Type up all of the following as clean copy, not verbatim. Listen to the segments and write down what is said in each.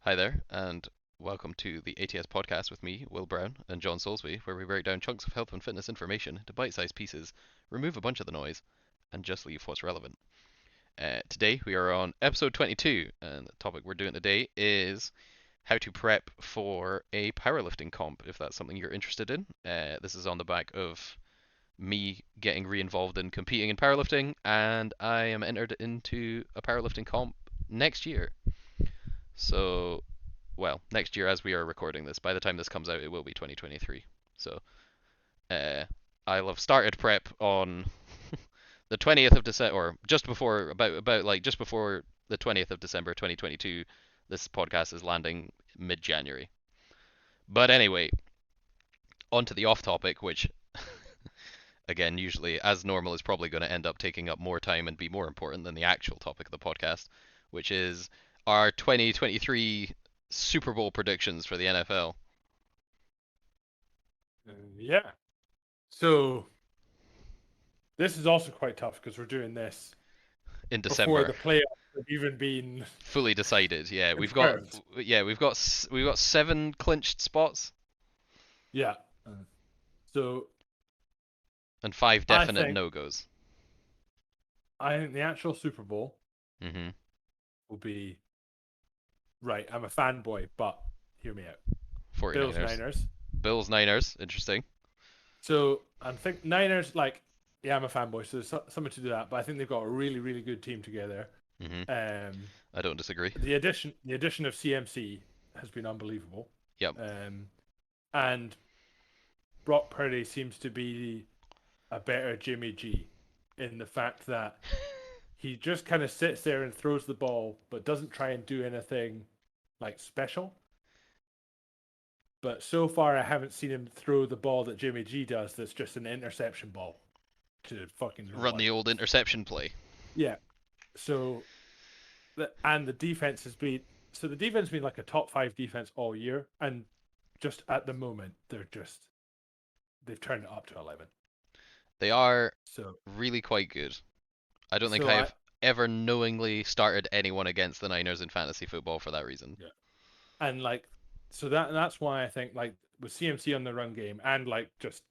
Hi there, and welcome to the ATS podcast with me, Will Brown, and John Soulsby, where we break down chunks of health and fitness information into bite sized pieces, remove a bunch of the noise, and just leave what's relevant. Today we are on episode 22, and the topic we're doing today is how to prep for a powerlifting comp, if that's something you're interested in. This is on the back of me getting re involved in competing in powerlifting, and I am entered into a powerlifting comp next year. So well, next year as we are recording this. By the time this comes out, it will be 2023. So uh, I'll have started prep on the 20th of December, or just before about like just before the 20th of December 2022. This podcast is landing mid-January. But anyway, on to the off-topic, which again, usually as normal, is probably going to end up taking up more time and be more important than the actual topic of the podcast, which is our 2023 Super Bowl predictions for the NFL Yeah. So this is also quite tough because we're doing this in before December. the playoffs have even been Fully decided. Yeah, confirmed. we've got seven clinched spots Yeah. So and five I definite think no goes. I think the actual Super Bowl Mm-hmm. will be right. I'm a fanboy, but hear me out. Bills 49ers. Niners. Bills Niners. Interesting. So I think Niners yeah, I'm a fanboy, so there's something to do that. But I think they've got a really really good team together. Mm-hmm. Um, I don't disagree. the addition of CMC has been unbelievable. Yep. Um, and Brock Purdy seems to be a better Jimmy G in the fact that he just kind of sits there and throws the ball, but doesn't try and do anything like special. But so far, I haven't seen him throw the ball that Jimmy G does. That's just an interception ball to fucking no Run one. the old interception play. Yeah. So and the defense has been the defense has been like a top five defense all year, and just at the moment they've turned it up to 11. They are So really quite good. I don't think so I I've ever knowingly started anyone against the Niners in fantasy football for that reason. yeah. And like so that's why I think like with CMC on the run game and like just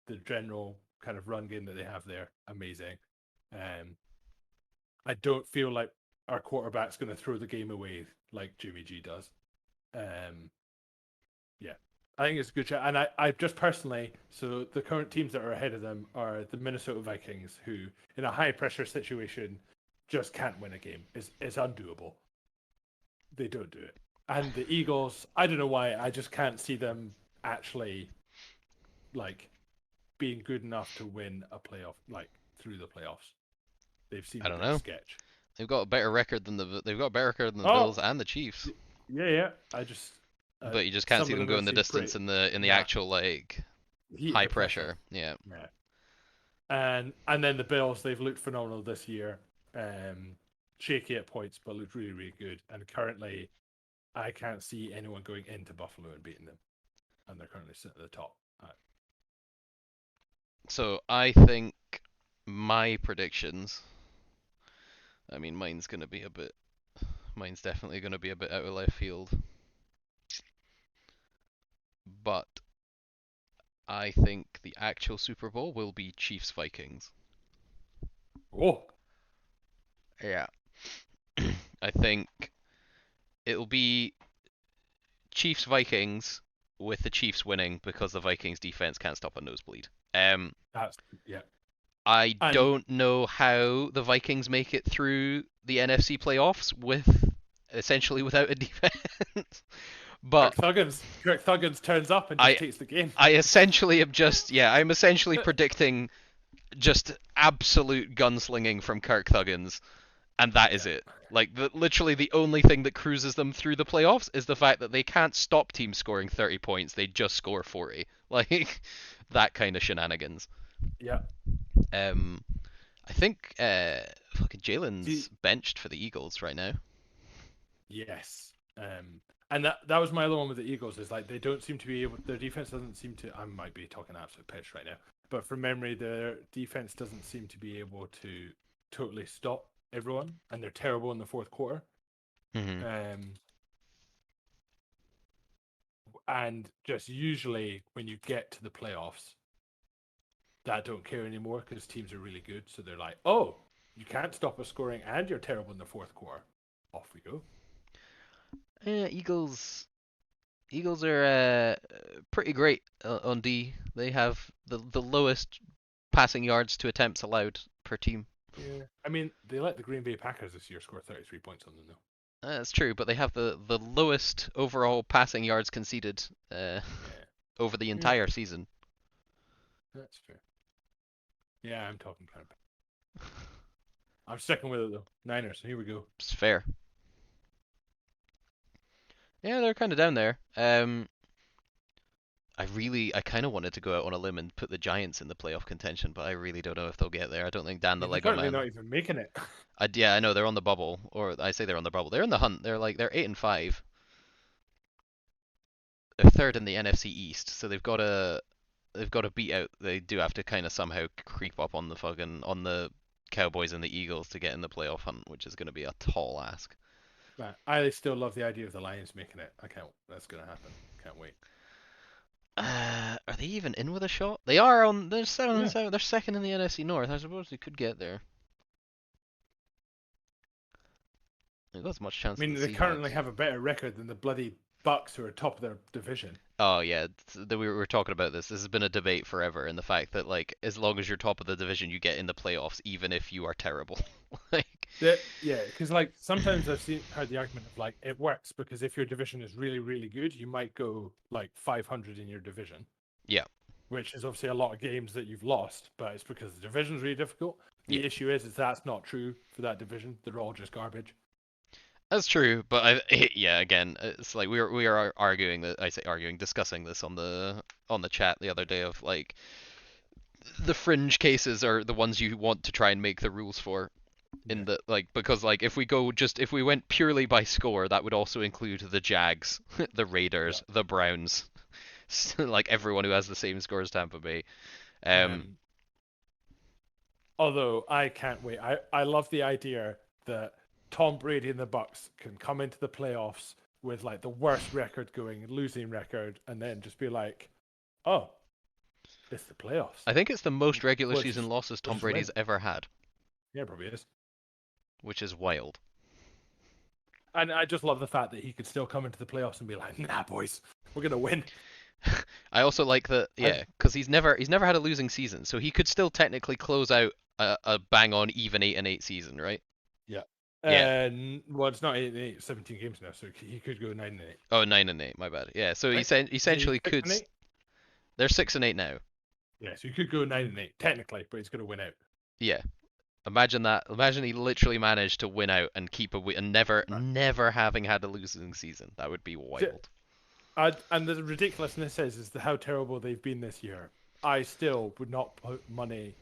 the general kind of run game that they have there, amazing. Um, I don't feel like our quarterback's going to throw the game away like Jimmy G does. Um, yeah, I think it's a good shot. And I just personally, so the current teams that are ahead of them are the Minnesota Vikings, who in a high pressure situation just can't win a game. It's undoable. They don't do it. And the Eagles, I don't know why, I just can't see them actually like being good enough to win a playoff, like through the playoffs. They've seemed I a don't bit know. sketch. They've got a better record than the Oh, Bills and the Chiefs, yeah, yeah. I just but you just can't some see of them them going have the seemed distance great. in the Nah, actual like heat of high the pressure. pressure. Yeah. Yeah, and then the Bills, they've looked phenomenal this year. Shaky at points, but looked really really good. And currently, I can't see anyone going into Buffalo and beating them. And they're currently sitting at the top. So I think my predictions. I mean, mine's definitely gonna be a bit out of left field, but I think the actual Super Bowl will be Chiefs Vikings. Oh, Yeah. I think it'll be Chiefs Vikings with the Chiefs winning because the Vikings defense can't stop a nosebleed. that's yeah. I And don't know how the Vikings make it through the NFC playoffs with essentially without a defense. But Kirk Thuggins turns up and just I takes the game. I essentially am just I'm essentially predicting just absolute gunslinging from Kirk Thuggins, and that is Yeah, it. Like literally the only thing that cruises them through the playoffs is the fact that they can't stop teams scoring 30 points. They just score 40. Like that kind of shenanigans. yeah. Um, I think fucking Jalen's See, benched for the Eagles right now. yes. And that was my other one with the Eagles is like they don't seem to be able. Their defense doesn't seem to. I might be talking absolute piss right now, but from memory, their defense doesn't seem to be able to totally stop everyone, and they're terrible in the fourth quarter. Hmm. Um, And just usually when you get to the playoffs, that don't care anymore because teams are really good. So they're like, oh, you can't stop us scoring and you're terrible in the fourth quarter. Off we go. Eagles are pretty great on D. They have the lowest passing yards to attempts allowed per team. Yeah. I mean, they let the Green Bay Packers this year score 33 points on them, though. That's true, but they have the lowest overall passing yards conceded Yeah. over the Yeah. entire season. That's fair. Yeah, I'm talking kind of. I'm sticking with it, though. Niners, here we go. It's fair. Yeah, they're kind of down there. I kind of wanted to go out on a limb and put the Giants in the playoff contention, but I really don't know if they'll get there. I don't think Dan I the mean, they're Lego currently Man. not even making it. Yeah, I know they're on the bubble, or I say they're on the bubble. They're in the hunt. They're 8-5. They're third in the NFC East, so they've got to beat out. They do have to kind of somehow creep up on the Cowboys and the Eagles to get in the playoff hunt, which is going to be a tall ask. But I still love the idea of the Lions making it. I can't. That's gonna happen. Can't wait. Are they even in with a shot? They are on. They're seven and Yeah. seven. They're second in the NFC North. I suppose they could get there. They've got as much I chance as mean, the they currently Seahawks. have a better record than the bloody Bucks, who are top of their division. Oh yeah, we were talking about this. This has been a debate forever, and the fact that like as long as you're top of the division, you get in the playoffs, even if you are terrible. Like, Yeah, because like sometimes I've heard the argument of like it works because if your division is really really good, you might go like 500 in your division, yeah, which is obviously a lot of games that you've lost, but it's because the division's really difficult. yeah, The issue is that's not true for that division. They're all just garbage. that's true. But yeah, again, it's like we are arguing that I say arguing, discussing this on the chat the other day of like the fringe cases are the ones you want to try and make the rules for. Yeah, In the like because like if we went purely by score, that would also include the Jags, the yeah. Raiders, the Browns, like everyone who has the same score as Tampa Bay. Um, Um, Although I can't wait. I love the idea that Tom Brady and the Bucks can come into the playoffs with like the worst record going, losing record, and then just be like, "Oh, it's the playoffs. I think it's the most regular We'll season just losses we'll Tom just win." Brady's ever had, Yeah, probably is. which is wild. And I just love the fact that he could still come into the playoffs and be like, "Nah, boys, we're gonna win." I also like that, I yeah, because he's never had a losing season, so he could still technically close out a bang on even 8-8 season, right? Yeah. Yeah. Well, it's not 8 and 8, 17 games now, so he could go 9 and 8, Oh, 9-8, my bad. Yeah, so he right? Is he essentially six could. and eight? They're 6-8 now. Yeah, so he could go 9 and 8 technically, but he's gonna win out. Yeah. Imagine that. Imagine he literally managed to win out and keep a win and never having had a losing season. That would be wild. And the ridiculousness is how terrible they've been this year. I still would not put money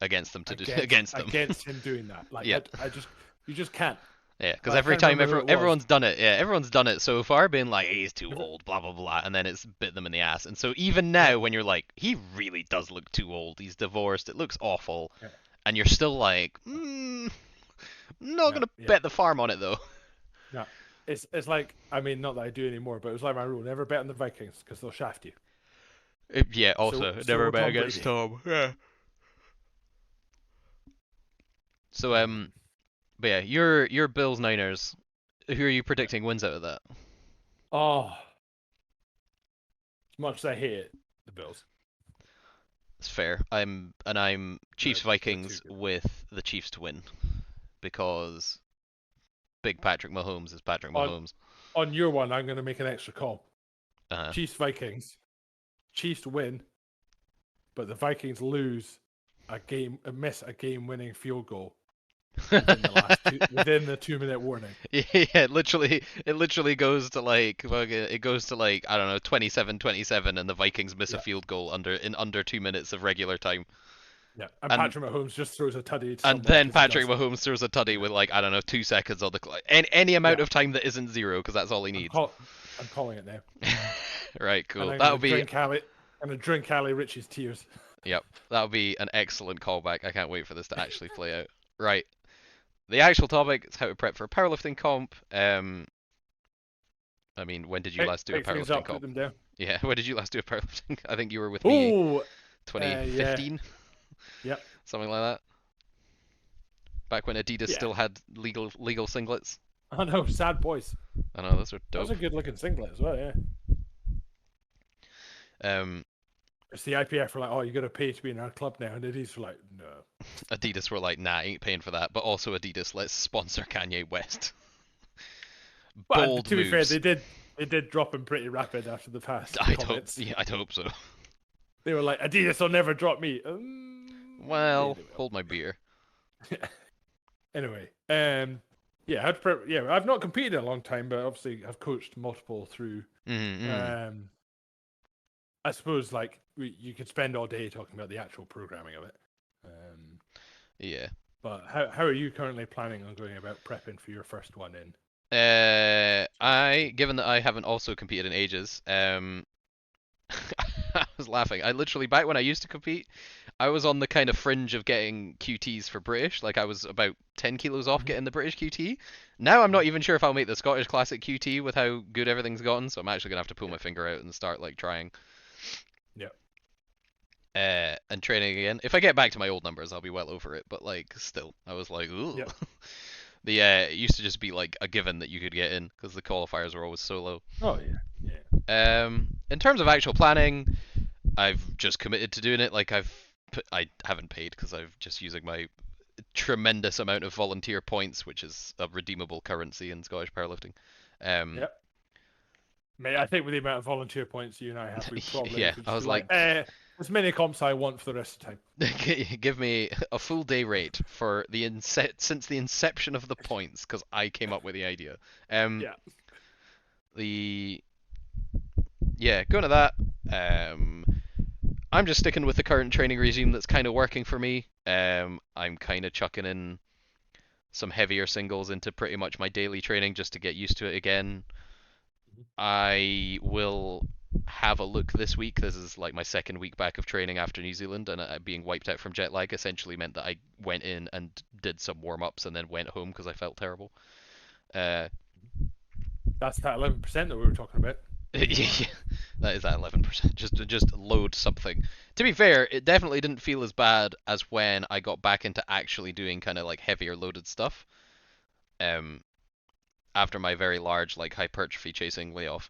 Against them to do against against them. against him doing that. Like Yeah. I just you just can't. Yeah, because I every can't time remember who it was. everyone's done it. Yeah, everyone's done it so far, being like he's too old, blah blah blah, and then it's bit them in the ass. And so even Yeah, now, when you're like, he really does look too old. He's divorced. It looks awful, yeah, and you're still like, not no, gonna yeah, bet the farm on it though. no. It's like I mean, not that I do anymore, but it was like my rule: never bet on the Vikings because they'll shaft you. Yeah. So Also, so never will bet Tom against Brady. Tom. Yeah. So Um, but yeah, your Bills Niners. Who are you predicting wins out of that? oh, as much as I hate it, the Bills. It's fair. I'm Chiefs They're too Vikings good. with the Chiefs to win because big Patrick Mahomes is Patrick On Mahomes. on your one, I'm going to make an extra call. Uh, Chiefs Vikings. Chiefs win, but the Vikings lose miss a game-winning field goal within the 2 minute warning. yeah, it literally goes to like I don't know 27-27 and the Vikings miss a Yeah, field goal under 2 minutes of regular time. yeah. And And Patrick Mahomes just throws a tutty to and someone then because he Patrick does. Mahomes throws a tutty with like I don't know 2 seconds on the clock. Any amount Yeah, of time that isn't zero because that's all he I'm needs. call I'm calling it now, Right, and cool. I'm That'll gonna be drink Ali. I'm gonna drink Ali Richie's tears. Yep, that'll be an excellent callback. I can't wait for this to actually play out. Right, the actual topic is how to prep for a powerlifting comp. I mean, when did you last do a Pick things powerlifting up, put comp? them down. Yeah, when did you last do a powerlifting? I think you were with me Oh, yeah, 2015, yeah, something like that. Back when Adidas yeah. still had legal singlets. I know, sad boys. I know those are That was dope. a good looking singlet as well. Yeah. Um, It's the IPF were like, oh, you got to pay to be in our club now, and Adidas were like, no. Adidas were like, nah, ain't paying for that. But also Adidas, let's sponsor Kanye West. But Bold to be fair, moves. they did drop him pretty rapid after the past I'd hope, comments. yeah, I'd hope so. They were like, Adidas will never drop me. Yeah, Well, they will. hold my beer. Anyway, yeah, yeah, I've not competed in a long time, but obviously I've coached multiple through. Mm-hmm. Um, I suppose like you could spend all day talking about the actual programming of it. Um, Yeah. but how are you currently planning on going about prepping for your first one in Given that I haven't also competed in ages, I was laughing. I literally, back when I used to compete, I was on the kind of fringe of getting QTs for British. Like I was about 10 kilos off 2020? getting the British QT. Now I'm Mhm. not even sure if I'll make the Scottish Classic QT with how good everything's gotten. So I'm actually gonna have to pull Yeah, my finger out and start like trying yeah, and training again. If I get back to my old numbers, I'll be well over it. But like still, I was like, ooh. yeah. It used to just be like a given that you could get in because the qualifiers were always so low. Oh yeah, yeah. In terms of actual planning, I've just committed to doing it. Like I haven't paid because I've just using my tremendous amount of volunteer points, which is a redeemable currency in Scottish powerlifting. Um, Yep. Mate, I think with the amount of volunteer points you and I have, we probably yeah, could I just be was like, like, as many comps I want for the rest of the time. give me a full day rate for since the inception of the points because I came up with the idea. Um, Yeah. the yeah, going to that. Um, I'm just sticking with the current training regime that's kind of working for me. I'm kind of chucking in some heavier singles into pretty much my daily training just to get used to it again. Mhm. I will have a look this week. This is like my second week back of training after New Zealand, and being wiped out from jet lag essentially meant that I went in and did some warm ups and then went home because I felt terrible. Uh, That's that 11% that we were talking about in your. that is that 11%. Just load something. To be fair, it definitely didn't feel as bad as when I got back into actually doing kind of like heavier loaded stuff. Um, After my very large like hypertrophy chasing layoff.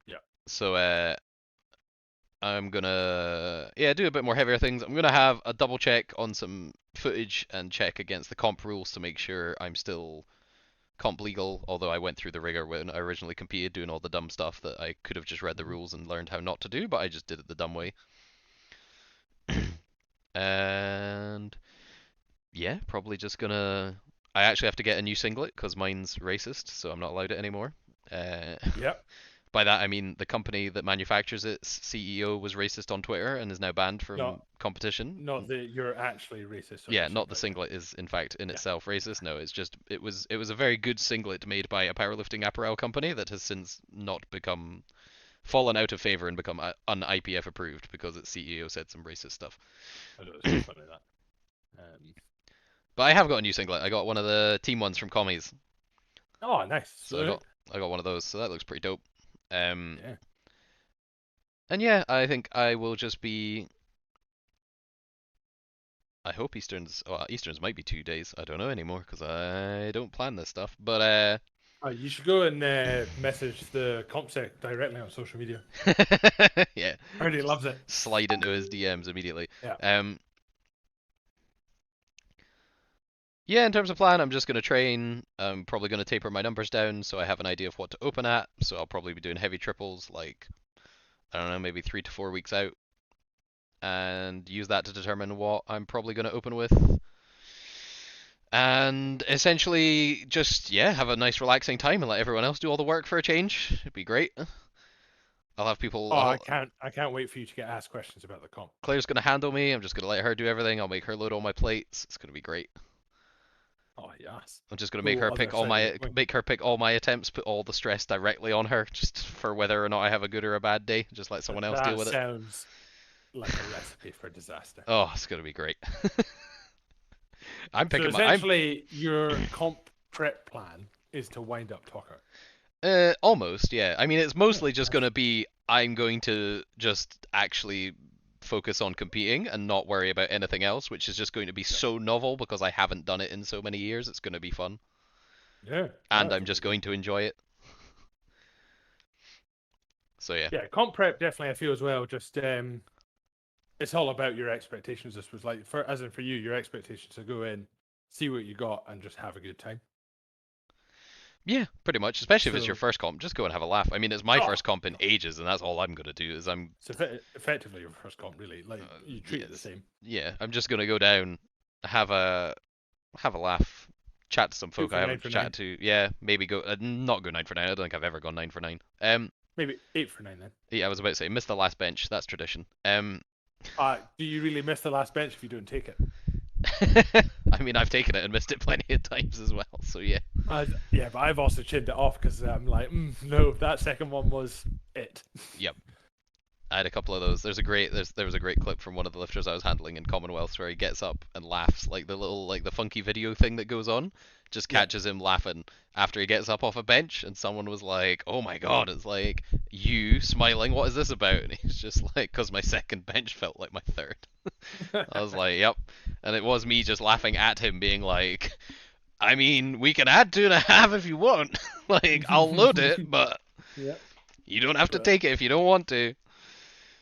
Yeah. So I'm gonna do a bit more heavier things. I'm gonna have a double check on some footage and check against the comp rules to make sure I'm still comp legal. Although I went through the rigor when I originally competed, doing all the dumb stuff that I could have just read the Mhm. rules and learned how not to do, but I just did it the dumb way. And yeah, probably just gonna. I actually have to get a new singlet because mine's racist, so I'm not allowed it anymore. Uh, Yep. By that I mean the company that manufactures its CEO was racist on Twitter and is now banned from Not competition. not that you're actually racist on Yeah, your not the singlet. Yeah. singlet is in fact in Yeah. itself racist. No, it's just it was a very good singlet made by a powerlifting apparel company that has since not become fallen out of favor and become un-IPF approved because its CEO said some racist stuff. I know it's funny that. Um, But I have got a new singlet. I got one of the team ones from Commies, oh, nice. so Sweet. I got one of those. So that looks pretty dope. Um, Yeah. and yeah, I think I will just be. I hope Easterns might be 2 days. I don't know anymore because I don't plan this stuff. But You should go and message the CompSec directly on social media. yeah, I already just loves it. slide into his DMs immediately. Yeah. Um, yeah, in terms of plan, I'm just gonna train. I'm probably gonna taper my numbers down so I have an idea of what to open at. So I'll probably be doing heavy triples, like I don't know, maybe 3 to 4 weeks out, and use that to determine what I'm probably gonna open with. And essentially, just yeah, have a nice relaxing time and let everyone else do all the work for a change. It'd be great. I'll have people. Oh, I can't wait for you to get asked questions about the comp. Claire's gonna handle me. I'm just gonna let her do everything. I'll make her load all my plates. It's gonna be great. Oh yes. I'm just gonna make Whole her other pick all side of the my coin. attempts, put all the stress directly on her, just for whether or not I have a good or a bad day. Just let someone else deal That with it. sounds like a recipe for disaster. Oh, it's gonna be great. I'm So picking my. I'm essentially, your comp prep plan is to wind up Tucker. Almost, yeah. I mean, it's Yeah, mostly just that's, gonna be I'm going to just actually focus on competing and not worry about anything else, which is just going to be yeah, so novel because I haven't done it in so many years. It's gonna be fun, yeah, and that's I'm gonna just be good. going to enjoy it. So yeah, Yeah, comp prep definitely I feel as well. Just it's all about your expectations. This was like for as in for you, your expectations to go in, see what you got, and just have a good time. yeah, pretty much. Especially if it's your So, first comp, just go and have a laugh. I mean, it's my oh, first comp in no. ages, and that's all I'm gonna do. Is I'm So effectively your first comp, really. Like you treat it the yes, same. yeah, I'm just gonna go down, have a have a laugh, chat to some Shoot folk for I nine haven't for chatted nine. to. Yeah, maybe go not go 9 for 9. I don't think I've ever gone 9 for 9. Maybe 8 for 9 then. Yeah, I was about to say miss the last bench. That's tradition. Do you really miss the last bench if you don't take it? I mean I've taken it and missed it plenty of times as well. So yeah, Yeah, but I've also chinned it off because I'm like, no, that second one was it. yep. I had a couple of those. There was a great clip from one of the lifters I was handling in Commonwealth where he gets up and laughs like the funky video thing that goes on just Yeah. catches him laughing after he gets up off a bench and someone was like, "Oh my god, it's like you smiling. What is this about?" And he's just like, "Cause my second bench felt like my third." I was like, "Yep." And it was me just laughing at him being like, "I mean, we can add 2.5 if you want. Like, I'll load it, but Yeah, you don't have to but take it if you don't want to."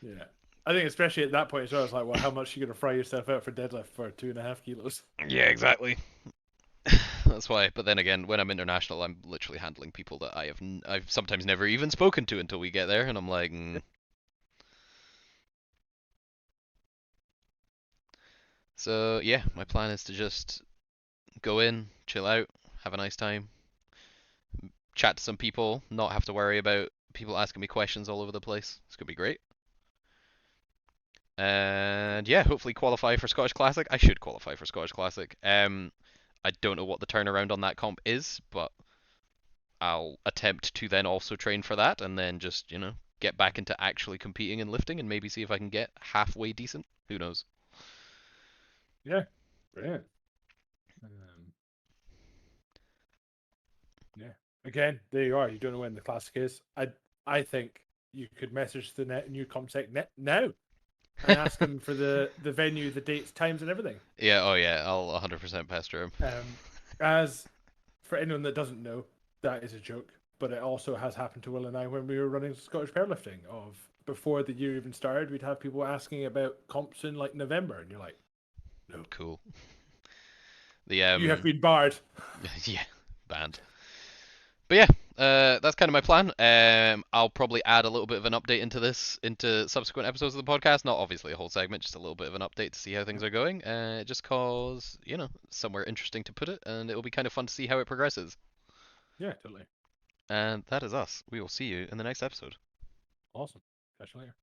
yeah. I think especially at that point as well, it's like, well, how much are you gonna fry yourself out for deadlift for 2.5 kilos? Yeah, exactly. That's why. But then again, when I'm international, I'm literally handling people that I've sometimes never even spoken to until we get there, and I'm like, So yeah, my plan is to just go in, chill out, have a nice time, chat to some people, not have to worry about people asking me questions all over the place. It's gonna be great. And yeah, hopefully qualify for Scottish Classic. I should qualify for Scottish Classic. I don't know what the turnaround on that comp is, but I'll attempt to then also train for that and then just, get back into actually competing and lifting and maybe see if I can get halfway decent. Who knows? Yeah, brilliant. Um, yeah. Again, there you are. You don't know when the classic is. I think you could message the new ComSec net now and ask them for the venue, the dates, times, and everything. Yeah, oh yeah, I'll 100% pester him. As for anyone that doesn't know, that is a joke, but it also has happened to Will and I when we were running Scottish powerlifting. Of before the year even started, we'd have people asking about comps in like November, and you're like, no, Cool. The you have been barred. yeah, banned. But yeah, that's kind of my plan. I'll probably add a little bit of an update into into subsequent episodes of the podcast. Not obviously a whole segment, just a little bit of an update to see how things are going. Just cause, somewhere interesting to put it, and it'll be kind of fun to see how it progresses. Yeah, totally. And that is us. We will see you in the next episode. Awesome. Catch you later.